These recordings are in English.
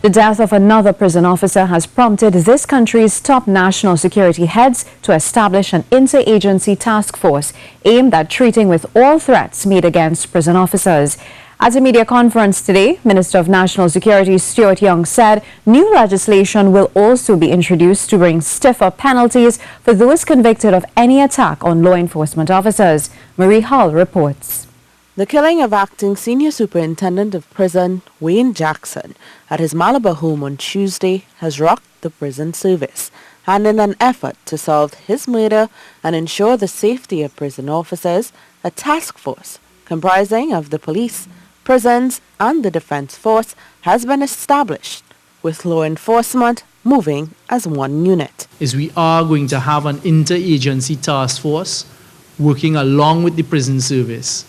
The death of another prison officer has prompted this country's top national security heads to establish an interagency task force aimed at treating with all threats made against prison officers. At a media conference today, Minister of National Security Stuart Young said new legislation will also be introduced to bring stiffer penalties for those convicted of any attack on law enforcement officers. Marie Hall reports. The killing of acting Senior Superintendent of Prison Wayne Jackson at his Malabar home on Tuesday has rocked the prison service, and in an effort to solve his murder and ensure the safety of prison officers, a task force comprising of the police, prisons and the defense force has been established, with law enforcement moving as one unit. We are going to have an interagency task force working along with the prison service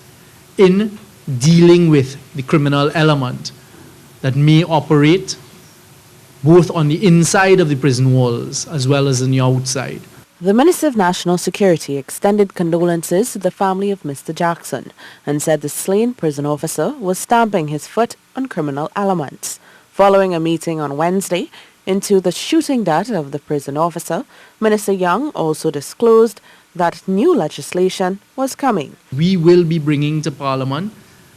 in dealing with the criminal element that may operate both on the inside of the prison walls as well as on the outside. The Minister of National Security extended condolences to the family of Mr. Jackson and said the slain prison officer was stamping his foot on criminal elements. Following a meeting on Wednesday into the shooting death of the prison officer, Minister Young also disclosed that new legislation was coming. We will be bringing to Parliament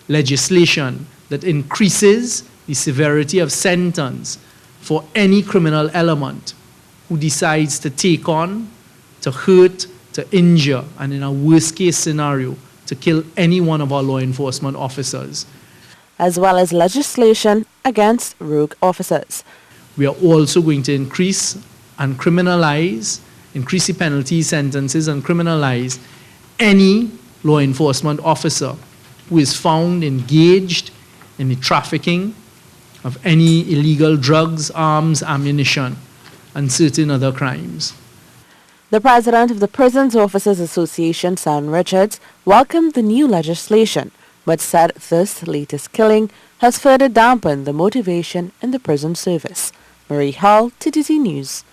legislation that increases the severity of sentence for any criminal element who decides to take on, to hurt, to injure, and in a worst case scenario, to kill any one of our law enforcement officers. As well as legislation against rogue officers. We are also going to increase the penalty sentences and criminalize any law enforcement officer who is found engaged in the trafficking of any illegal drugs, arms, ammunition, and certain other crimes. The president of the Prisons Officers Association, Sam Richards, welcomed the new legislation, but said this latest killing has further dampened the motivation in the prison service. Marie Hall, TTT News.